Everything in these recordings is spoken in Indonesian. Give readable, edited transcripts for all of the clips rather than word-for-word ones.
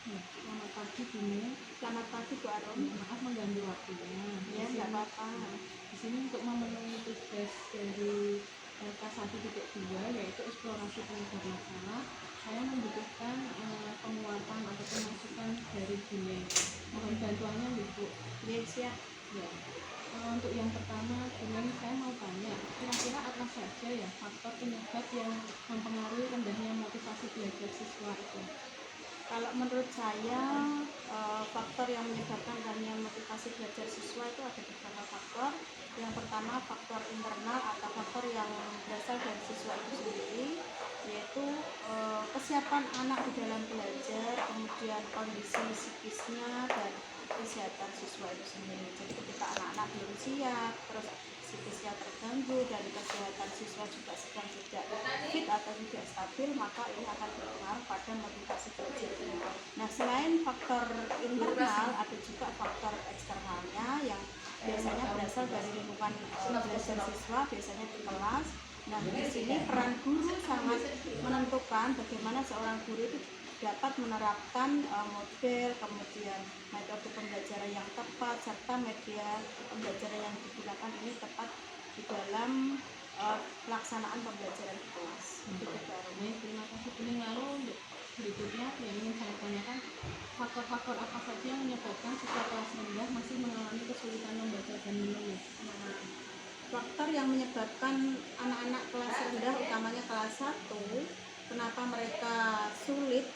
Selamat pagi Bune. Selamat pagi Bu Arum. Maaf mengganggu waktunya. Ya, nggak apa-apa. Di sini untuk memenuhi tugas dari K1.2 yaitu eksplorasi penyebab masalah, saya membutuhkan penguatan ataupun masukan dari Bune. Mohon bantuannya Bu. Ya, siap. Ya. Untuk yang pertama, Bune, saya mau tanya, kira-kira apa saja ya faktor penyebab yang mempengaruhi rendahnya motivasi belajar siswa itu? Kalau menurut saya, faktor yang menyebabkan rendahnya motivasi belajar siswa itu ada beberapa faktor. Yang pertama, faktor internal atau faktor yang berasal dari siswa itu sendiri, yaitu kesiapan anak di dalam belajar, kemudian kondisi psikisnya dan kesehatan siswa itu sendiri. Jadi ketika anak-anak belum siap, terus psikisnya terganggu dan kesehatan siswa juga sedang tidak fit atau tidak stabil, maka ini akan berpengaruh pada motivasi belajar. Nah, selain faktor internal, ada juga faktor eksternalnya yang biasanya berasal dari lingkungan belajar siswa, biasanya di kelas. Nah, di sini peran guru sangat menentukan bagaimana seorang guru itu dapat menerapkan model, kemudian metode pembelajaran yang tepat, serta media pembelajaran yang digunakan ini tepat di dalam pelaksanaan pembelajaran di kelas. Terima kasih. Lalu untuk berikutnya yang ingin saya tanyakan, faktor-faktor apa saja yang menyebabkan siswa kelas rendah masih mengalami kesulitan membaca dan menulis? Nah, faktor yang menyebabkan anak-anak kelas rendah, utamanya kelas 1, kenapa mereka sulit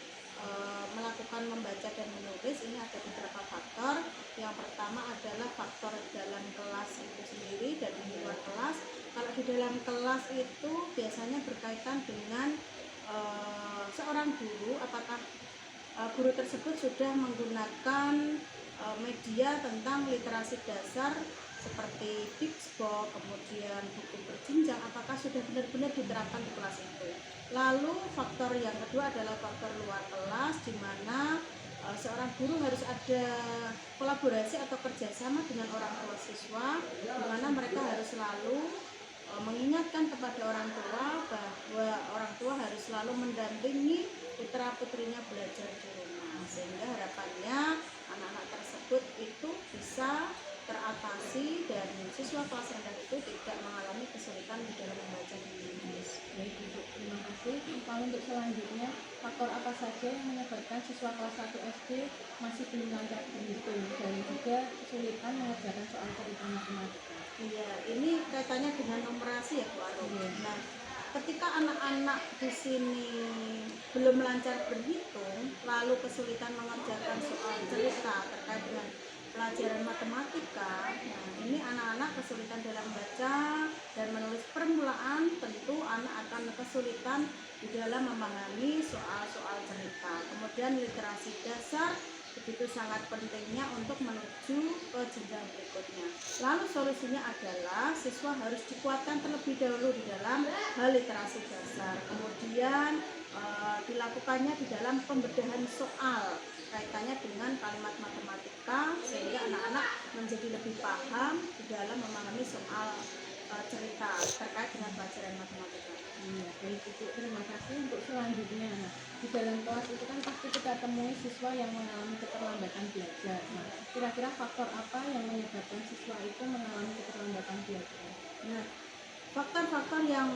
melakukan membaca dan menulis, ini ada beberapa faktor. Yang pertama adalah faktor dalam kelas itu sendiri dan di luar kelas. Kalau di dalam kelas itu biasanya berkaitan dengan seorang guru, apakah guru tersebut sudah menggunakan media tentang literasi dasar seperti Bixbox, kemudian buku berjenjang, apakah sudah benar-benar diterapkan di kelas itu. Lalu faktor yang kedua adalah faktor luar kelas, di mana seorang guru harus ada kolaborasi atau kerjasama dengan orang tua siswa, di mana mereka harus selalu mengingatkan kepada orang tua bahwa orang tua harus selalu mendampingi putra putrinya belajar di rumah, sehingga harapannya anak-anak tersebut itu bisa teratasi dan siswa kelas rendah itu tidak mengalami kesulitan di dalam membaca dan menulis. Baik Ibu, terima kasih. Kalau untuk selanjutnya, faktor apa saja yang menyebabkan siswa kelas 1 SD masih belum lancar berhitung dan juga kesulitan mengerjakan soal cerita matematika? Iya, ini kaitannya dengan numerasi ya Bu Arum. Iya. Nah, ketika anak-anak di sini belum lancar berhitung, lalu kesulitan mengerjakan soal cerita terkait dengan pelajaran matematika, nah ini anak-anak kesulitan dalam baca dan menulis permulaan, tentu anak akan kesulitan di dalam memahami soal-soal cerita. Kemudian literasi dasar begitu sangat pentingnya untuk menuju ke jenjang berikutnya. Lalu solusinya adalah siswa harus dikuatkan terlebih dahulu di dalam hal literasi dasar. Kemudian dilakukannya di dalam pembedahan soal kaitannya dengan kalimat matematika, sehingga anak-anak menjadi lebih paham di dalam memahami soal cerita terkait dengan pelajaran matematika. Iya, baik Ibu, terima kasih. Untuk selanjutnya, di dalam kelas itu kan pasti kita temui siswa yang mengalami keterlambatan belajar. Nah, kira-kira faktor apa yang menyebabkan siswa itu mengalami keterlambatan belajar? Nah, faktor-faktor yang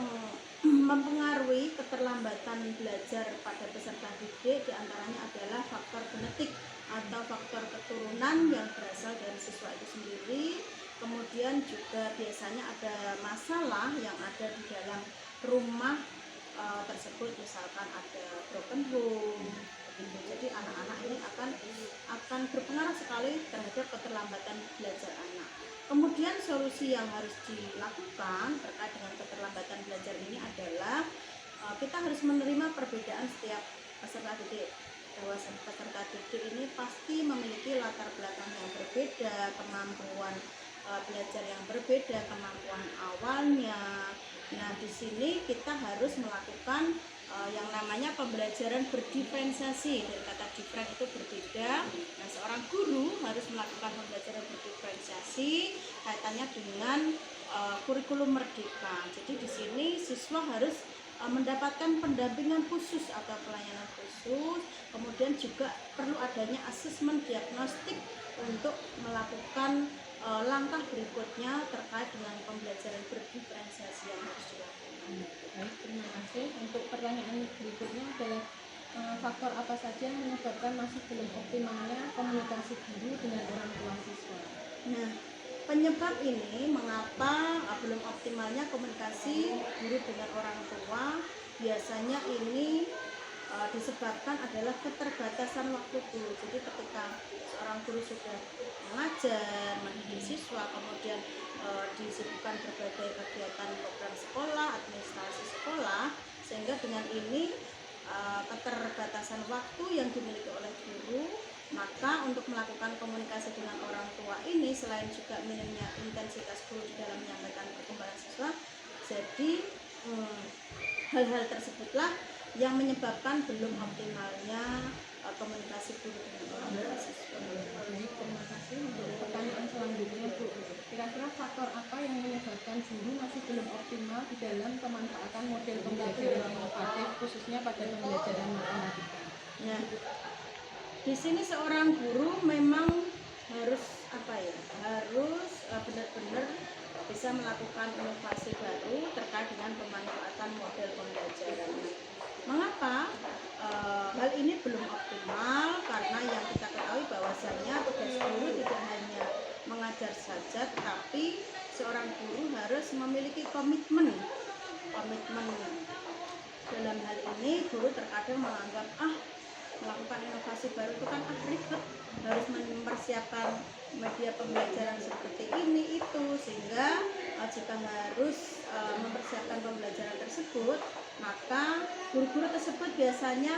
mempengaruhi keterlambatan belajar pada peserta didik diantaranya adalah faktor genetik atau faktor keturunan yang berasal dari siswa itu sendiri. Kemudian juga biasanya ada masalah yang ada di dalam rumah tersebut, misalkan ada broken home begitu. Jadi anak-anak ini akan berpengaruh sekali terhadap keterlambatan belajar anak. Kemudian solusi yang harus dilakukan terkait dengan keterlambatan belajar ini adalah kita harus menerima perbedaan setiap peserta didik, bahwa peserta didik ini pasti memiliki latar belakang yang berbeda, kemampuan belajar yang berbeda, kemampuan awalnya. Nah, di sini kita harus melakukan yang namanya pembelajaran berdiferensiasi. Dari kata different itu berbeda. Nah, seorang guru harus melakukan pembelajaran berdiferensiasi kaitannya dengan kurikulum merdeka. Jadi di sini siswa harus mendapatkan pendampingan khusus atau pelayanan khusus. Kemudian juga perlu adanya asesmen diagnostik untuk melakukan langkah berikutnya terkait dengan pembelajaran berdiferensiasi yang harus dilakukan. Baik, terima kasih. Untuk pertanyaan berikutnya adalah faktor apa saja yang menyebabkan masih belum optimalnya komunikasi guru dengan orang tua siswa? Nah, penyebab ini mengapa belum optimalnya komunikasi guru dengan orang tua, biasanya ini disebabkan adalah keterbatasan waktu guru. Jadi ketika seorang guru sudah mengajar, mendidik siswa, kemudian disibukkan berbagai kegiatan program sekolah, administrasi sekolah, sehingga dengan ini keterbatasan waktu yang dimiliki oleh guru, maka untuk melakukan komunikasi dengan orang tua ini selain juga minimnya intensitas guru di dalam menyampaikan perkembangan siswa, jadi hal-hal tersebutlah yang menyebabkan belum optimalnya komunikasi guru dengan orang tua siswa. Baik, terima kasih. Untuk pertanyaan selanjutnya, Bu, kira-kira faktor apa yang menyebabkan guru masih belum optimal di dalam pemanfaatan model pembelajaran inovatif khususnya pada pembelajaran matematika? Nah, di sini seorang guru memang harus harus benar-benar bisa melakukan inovasi baru terkait dengan pemanfaatan model pembelajaran. Mengapa hal ini belum optimal? Karena yang kita ketahui bahwasannya tugas guru tidak hanya mengajar saja, tetapi seorang guru harus memiliki komitmen. Dalam hal ini guru terkadang menganggap melakukan inovasi baru itu kan ribet, harus mempersiapkan media pembelajaran seperti ini itu, sehingga jika harus mempersiapkan pembelajaran tersebut, maka guru-guru tersebut biasanya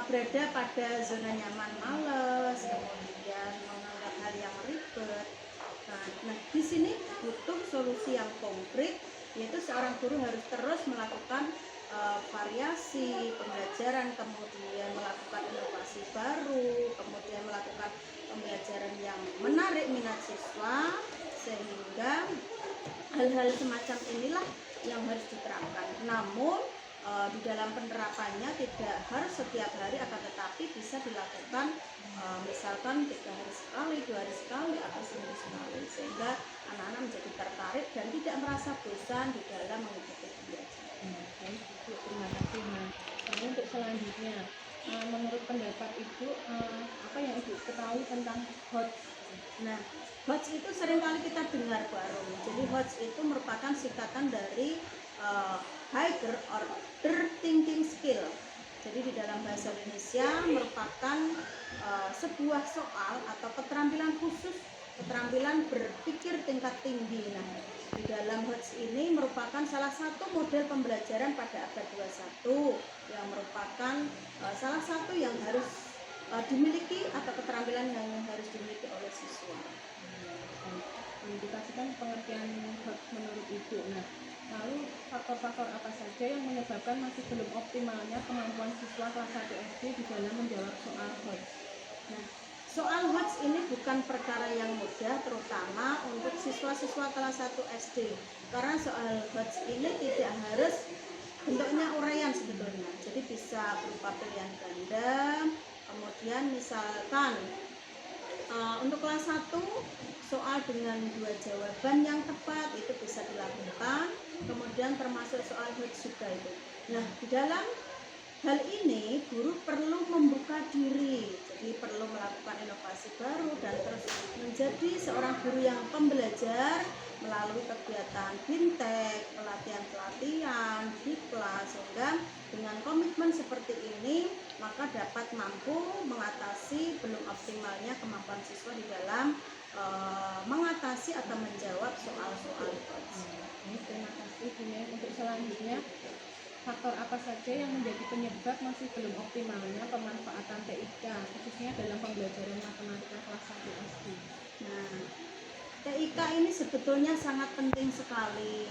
berada pada zona nyaman, males, kemudian menganggap hal yang ribet. Nah, di sini butuh solusi yang konkret, yaitu seorang guru harus terus melakukan variasi pembelajaran, kemudian melakukan inovasi baru, kemudian melakukan pembelajaran yang menarik minat siswa, sehingga hal-hal semacam inilah yang harus diterapkan. Namun di dalam penerapannya tidak harus setiap hari, akan tetapi bisa dilakukan misalkan 3 hari sekali, 2 hari sekali, atau seminggu sekali, sehingga anak-anak menjadi tertarik dan tidak merasa bosan di dalam mengikuti pembelajaran. Baik, Ibu, terima kasih. Nah, lalu untuk selanjutnya, menurut pendapat Ibu, apa yang Ibu ketahui tentang HOTS? Nah, HOTS itu seringkali kita dengar baru. Jadi HOTS itu merupakan singkatan dari Higher Order Thinking Skill. Jadi di dalam bahasa Indonesia merupakan sebuah soal atau keterampilan khusus, keterampilan berpikir tingkat tinggi. Nah, di dalam HOTS ini merupakan salah satu model pembelajaran pada abad 21 yang merupakan salah satu yang harus dimiliki atau keterampilan yang harus dimiliki oleh siswa. Mengindikasikan pengertian HOTS menurut Ibu. Nah, lalu faktor-faktor apa saja yang menyebabkan masih belum optimalnya kemampuan siswa kelas 1 SD di dalam menjawab soal HOTS? Nah, soal HOTS ini bukan perkara yang mudah, terutama untuk siswa-siswa kelas 1 SD. Karena soal HOTS ini tidak harus bentuknya uraian sebetulnya. Jadi bisa berupa pilihan ganda, kemudian misalkan untuk kelas 1 soal dengan 2 jawaban yang tepat itu bisa dilakukan, kemudian termasuk soal HOTS juga itu. Nah, di dalam hal ini guru perlu membuka diri, jadi perlu melakukan inovasi baru dan terus menjadi seorang guru yang pembelajar melalui kegiatan bintek, pelatihan-pelatihan di kelas, sehingga dengan komitmen seperti ini maka dapat mampu mengatasi belum optimalnya kemampuan siswa di dalam mengatasi atau menjawab soal-soal HOTS. Terima kasih, Bu. Untuk selanjutnya, faktor apa saja yang menjadi penyebab masih belum optimalnya pemanfaatan TIK khususnya dalam pembelajaran matematika kelas 1 SD? Nah, TIK ini sebetulnya sangat penting sekali.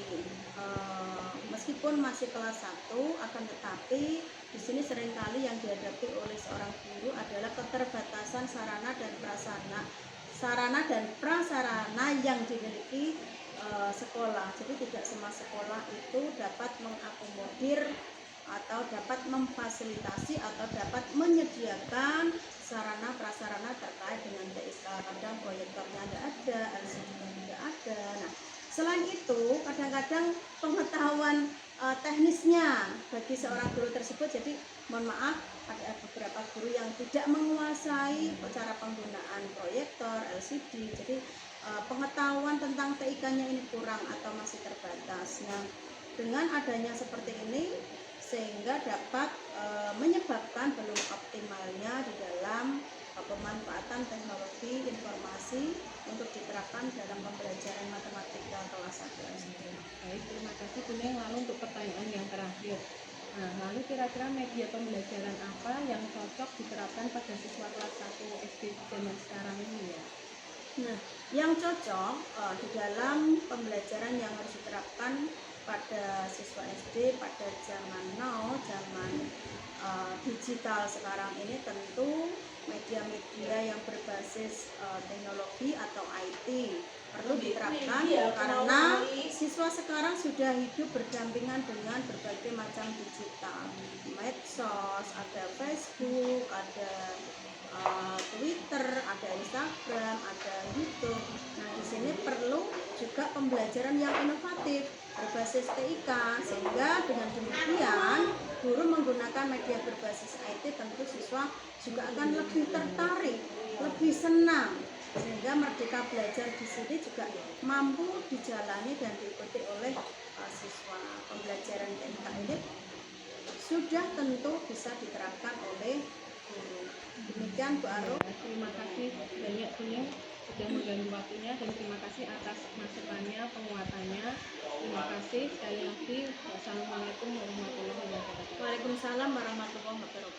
Meskipun masih kelas 1, akan tetapi di sini seringkali yang dihadapi oleh seorang guru adalah keterbatasan sarana dan prasarana yang dimiliki sekolah. Jadi tidak semua sekolah itu dapat mengakomodir atau dapat memfasilitasi atau dapat menyediakan sarana prasarana terkait dengan TIK. Kadang proyektornya tidak ada, LCD-nya tidak ada. Nah, selain itu kadang-kadang pengetahuan teknisnya bagi seorang guru tersebut, jadi mohon maaf ada beberapa guru yang tidak menguasai cara penggunaan proyektor, LCD, jadi pengetahuan tentang TIK-nya ini kurang atau masih terbatas. Nah, dengan adanya seperti ini sehingga dapat menyebabkan belum optimalnya di dalam pemanfaatan teknologi informasi untuk diterapkan dalam pembelajaran matematika kelas 1 SD. Baik, terima kasih Bu Neng. Lalu untuk pertanyaan yang terakhir, nah, lalu kira-kira media pembelajaran apa yang cocok diterapkan pada siswa kelas 1 SD zaman sekarang ini ya? Nah, yang cocok di dalam pembelajaran yang harus diterapkan pada siswa SD pada zaman now, zaman digital sekarang ini tentu media-media yang berbasis teknologi atau IT perlu diterapkan karena siswa sekarang sudah hidup berdampingan dengan berbagai macam digital, medsos, ada Facebook, ada Twitter, ada Instagram, ada YouTube. Nah, di sini perlu juga pembelajaran yang inovatif berbasis TIK, sehingga dengan demikian guru menggunakan media berbasis IT, tentu siswa juga akan lebih tertarik, lebih senang, sehingga merdeka belajar di sini juga mampu dijalani dan diikuti oleh siswa. Pembelajaran TIK ini sudah tentu bisa diterapkan oleh guru. Demikian Bu Arum. Terima kasih banyak Bu Neng sudah mengganggu waktunya, dan terima kasih atas masukannya, penguatannya. Terima kasih sekali lagi. Wassalamualaikum warahmatullahi wabarakatuh. Waalaikumsalam warahmatullahi wabarakatuh.